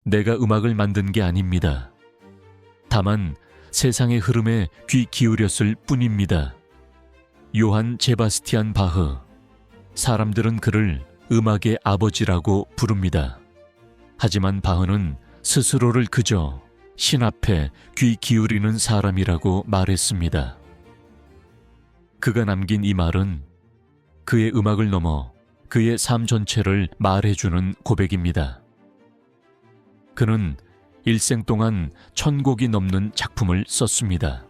내가 음악을 만든 게 아닙니다. 다만 세상의 흐름에 귀 기울였을 뿐입니다. 요한 제바스티안 바흐. 사람들은 그를 음악의 아버지라고 부릅니다. 하지만 바흐는 스스로를 그저 신 앞에 귀 기울이는 사람이라고 말했습니다. 그가 남긴 이 말은 그의 음악을 넘어 그의 삶 전체를 말해주는 고백입니다. 그는 일생 동안 1000곡이 넘는 작품을 썼습니다.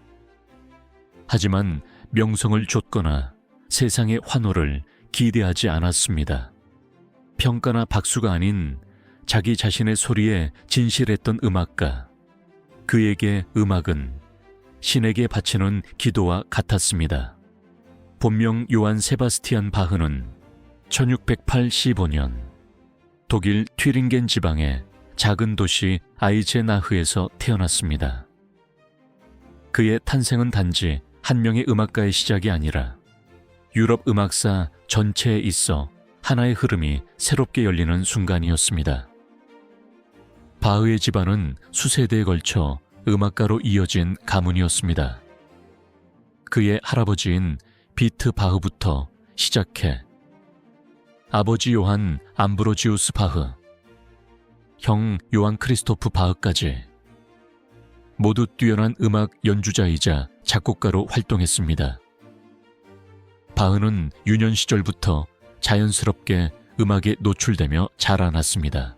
하지만 명성을 좇거나 세상의 환호를 기대하지 않았습니다. 평가나 박수가 아닌 자기 자신의 소리에 진실했던 음악가. 그에게 음악은 신에게 바치는 기도와 같았습니다. 본명 요한 세바스티안 바흐는 1685년 독일 튀링겐 지방의 작은 도시 아이제나흐에서 태어났습니다. 그의 탄생은 단지 한 명의 음악가의 시작이 아니라 유럽 음악사 전체에 있어 하나의 흐름이 새롭게 열리는 순간이었습니다. 바흐의 집안은 수세대에 걸쳐 음악가로 이어진 가문이었습니다. 그의 할아버지인 비트 바흐부터 시작해 아버지 요한 암브로지우스 바흐, 형 요한 크리스토프 바흐까지 모두 뛰어난 음악 연주자이자 작곡가로 활동했습니다. 바흐는 유년 시절부터 자연스럽게 음악에 노출되며 자라났습니다.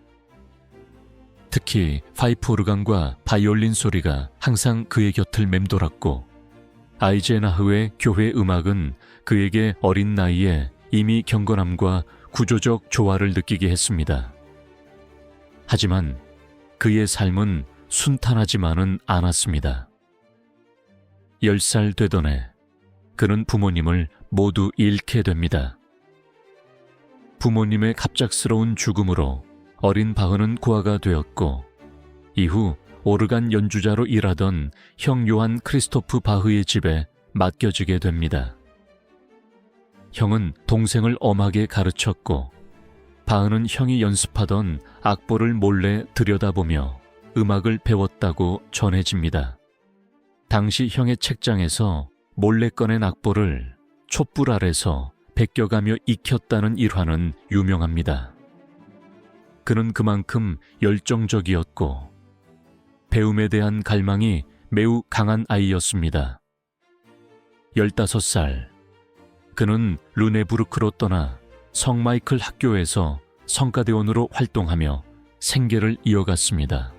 특히 파이프 오르간과 바이올린 소리가 항상 그의 곁을 맴돌았고 아이제나흐의 교회 음악은 그에게 어린 나이에 이미 경건함과 구조적 조화를 느끼게 했습니다. 하지만 그의 삶은 순탄하지만은 않았습니다. 10살 되던 해 그는 부모님을 모두 잃게 됩니다. 부모님의 갑작스러운 죽음으로 어린 바흐는 고아가 되었고 이후 오르간 연주자로 일하던 형 요한 크리스토프 바흐의 집에 맡겨지게 됩니다. 형은 동생을 엄하게 가르쳤고 바흐는 형이 연습하던 악보를 몰래 들여다보며 음악을 배웠다고 전해집니다. 당시 형의 책장에서 몰래 꺼낸 악보를 촛불 아래서 베껴가며 익혔다는 일화는 유명합니다. 그는 그만큼 열정적이었고 배움에 대한 갈망이 매우 강한 아이였습니다. 15살, 그는 르네부르크로 떠나 성 마이클 학교에서 성가대원으로 활동하며 생계를 이어갔습니다.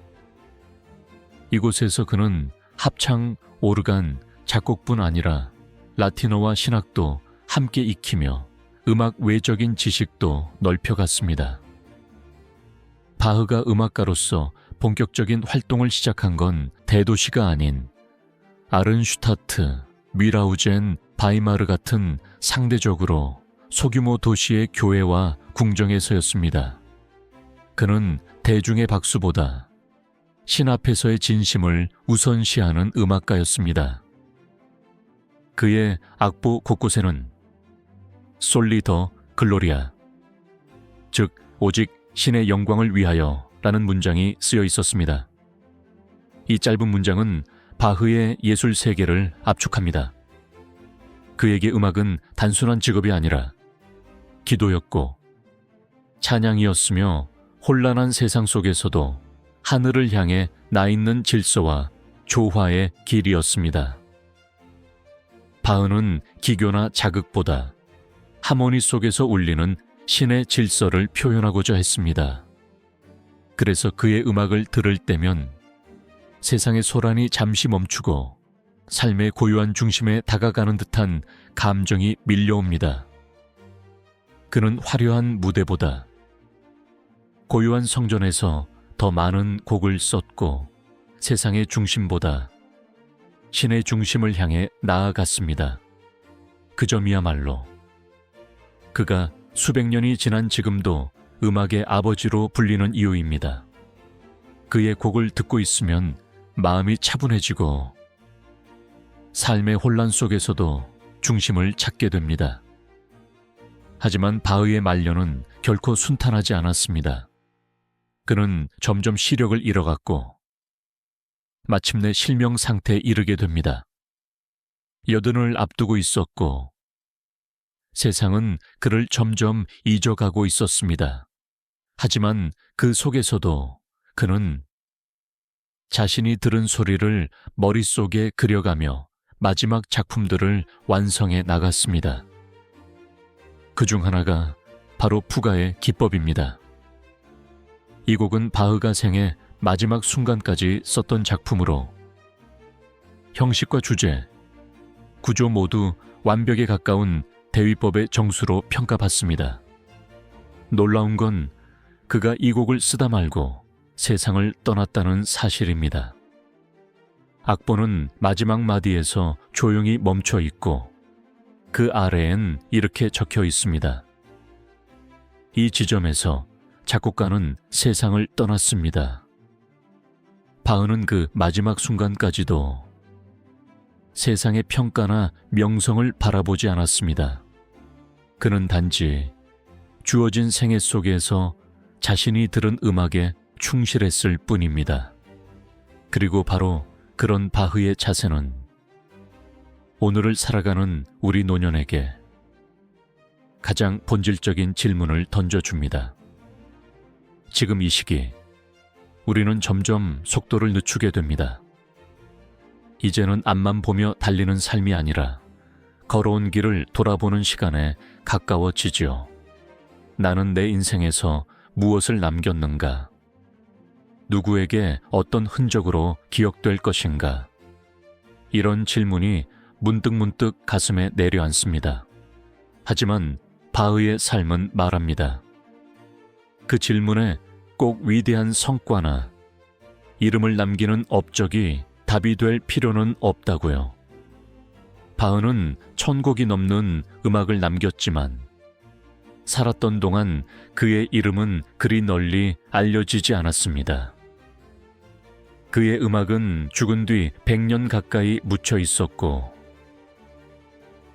이곳에서 그는 합창, 오르간, 작곡뿐 아니라 라틴어와 신학도 함께 익히며 음악 외적인 지식도 넓혀갔습니다. 바흐가 음악가로서 본격적인 활동을 시작한 건 대도시가 아닌 아른슈타트, 뮌라우젠, 바이마르 같은 상대적으로 소규모 도시의 교회와 궁정에서였습니다. 그는 대중의 박수보다 신 앞에서의 진심을 우선시하는 음악가였습니다. 그의 악보 곳곳에는 솔리 더 글로리아, 즉 오직 신의 영광을 위하여 라는 문장이 쓰여 있었습니다. 이 짧은 문장은 바흐의 예술 세계를 압축합니다. 그에게 음악은 단순한 직업이 아니라 기도였고 찬양이었으며 혼란한 세상 속에서도 하늘을 향해 나 있는 질서와 조화의 길이었습니다. 바흐는 기교나 자극보다 하모니 속에서 울리는 신의 질서를 표현하고자 했습니다. 그래서 그의 음악을 들을 때면 세상의 소란이 잠시 멈추고 삶의 고요한 중심에 다가가는 듯한 감정이 밀려옵니다. 그는 화려한 무대보다 고요한 성전에서 더 많은 곡을 썼고 세상의 중심보다 신의 중심을 향해 나아갔습니다. 그 점이야말로 그가 수백 년이 지난 지금도 음악의 아버지로 불리는 이유입니다. 그의 곡을 듣고 있으면 마음이 차분해지고 삶의 혼란 속에서도 중심을 찾게 됩니다. 하지만 바흐의 말년은 결코 순탄하지 않았습니다. 그는 점점 시력을 잃어갔고 마침내 실명 상태에 이르게 됩니다. 여든을 앞두고 있었고 세상은 그를 점점 잊어가고 있었습니다. 하지만 그 속에서도 그는 자신이 들은 소리를 머릿속에 그려가며 마지막 작품들을 완성해 나갔습니다. 그중 하나가 바로 푸가의 기법입니다. 이 곡은 바흐가 생애 마지막 순간까지 썼던 작품으로 형식과 주제, 구조 모두 완벽에 가까운 대위법의 정수로 평가받습니다. 놀라운 건 그가 이 곡을 쓰다 말고 세상을 떠났다는 사실입니다. 악보는 마지막 마디에서 조용히 멈춰 있고 그 아래엔 이렇게 적혀 있습니다. 이 지점에서 작곡가는 세상을 떠났습니다. 바흐는 그 마지막 순간까지도 세상의 평가나 명성을 바라보지 않았습니다. 그는 단지 주어진 생애 속에서 자신이 들은 음악에 충실했을 뿐입니다. 그리고 바로 그런 바흐의 자세는 오늘을 살아가는 우리 노년에게 가장 본질적인 질문을 던져줍니다. 지금 이 시기 우리는 점점 속도를 늦추게 됩니다. 이제는 앞만 보며 달리는 삶이 아니라 걸어온 길을 돌아보는 시간에 가까워지지요. 나는 내 인생에서 무엇을 남겼는가? 누구에게 어떤 흔적으로 기억될 것인가? 이런 질문이 문득문득 가슴에 내려앉습니다. 하지만 바흐의 삶은 말합니다. 그 질문에 꼭 위대한 성과나 이름을 남기는 업적이 답이 될 필요는 없다고요. 바흐는 1000곡이 넘는 음악을 남겼지만 살았던 동안 그의 이름은 그리 널리 알려지지 않았습니다. 그의 음악은 죽은 뒤 100년 가까이 묻혀 있었고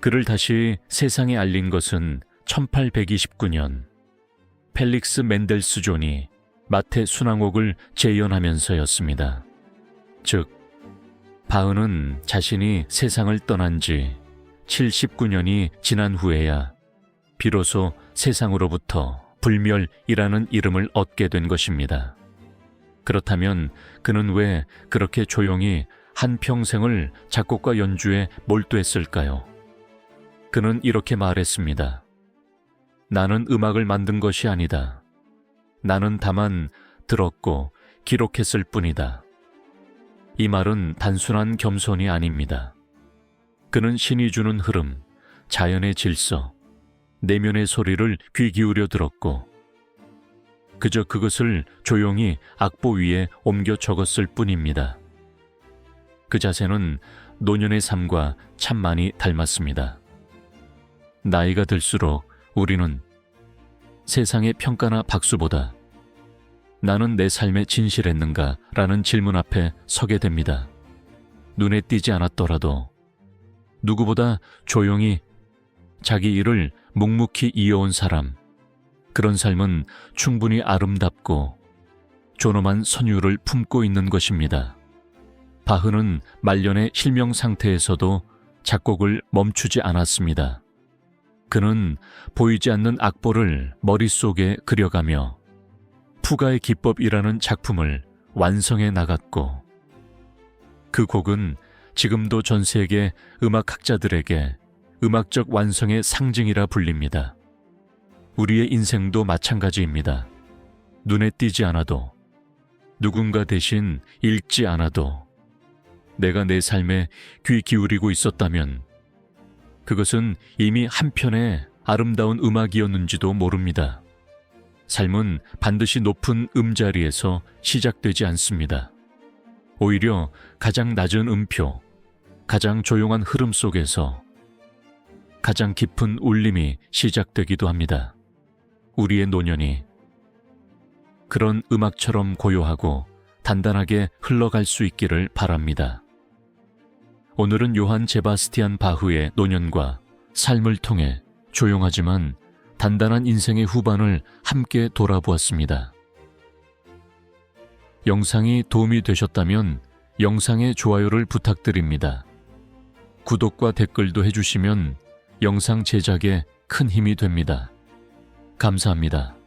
그를 다시 세상에 알린 것은 1829년 펠릭스 멘델스존이 마태 순항곡을 재연하면서였습니다. 즉, 바흐는 자신이 세상을 떠난 지 79년이 지난 후에야 비로소 세상으로부터 불멸이라는 이름을 얻게 된 것입니다. 그렇다면 그는 왜 그렇게 조용히 한평생을 작곡과 연주에 몰두했을까요? 그는 이렇게 말했습니다. 나는 음악을 만든 것이 아니다. 나는 다만 들었고 기록했을 뿐이다. 이 말은 단순한 겸손이 아닙니다. 그는 신이 주는 흐름, 자연의 질서, 내면의 소리를 귀 기울여 들었고 그저 그것을 조용히 악보 위에 옮겨 적었을 뿐입니다. 그 자세는 노년의 삶과 참 많이 닮았습니다. 나이가 들수록 우리는 세상의 평가나 박수보다 나는 내 삶에 진실했는가? 라는 질문 앞에 서게 됩니다. 눈에 띄지 않았더라도 누구보다 조용히 자기 일을 묵묵히 이어온 사람, 그런 삶은 충분히 아름답고 존엄한 선율을 품고 있는 것입니다. 바흐는 말년의 실명 상태에서도 작곡을 멈추지 않았습니다. 그는 보이지 않는 악보를 머릿속에 그려가며 푸가의 기법이라는 작품을 완성해 나갔고 그 곡은 지금도 전 세계 음악학자들에게 음악적 완성의 상징이라 불립니다. 우리의 인생도 마찬가지입니다. 눈에 띄지 않아도 누군가 대신 읽지 않아도 내가 내 삶에 귀 기울이고 있었다면 그것은 이미 한편의 아름다운 음악이었는지도 모릅니다. 삶은 반드시 높은 음자리에서 시작되지 않습니다. 오히려 가장 낮은 음표, 가장 조용한 흐름 속에서 가장 깊은 울림이 시작되기도 합니다. 우리의 노년이 그런 음악처럼 고요하고 단단하게 흘러갈 수 있기를 바랍니다. 오늘은 요한 제바스티안 바흐의 노년과 삶을 통해 조용하지만 단단한 인생의 후반을 함께 돌아보았습니다. 영상이 도움이 되셨다면 영상의 좋아요를 부탁드립니다. 구독과 댓글도 해주시면 영상 제작에 큰 힘이 됩니다. 감사합니다.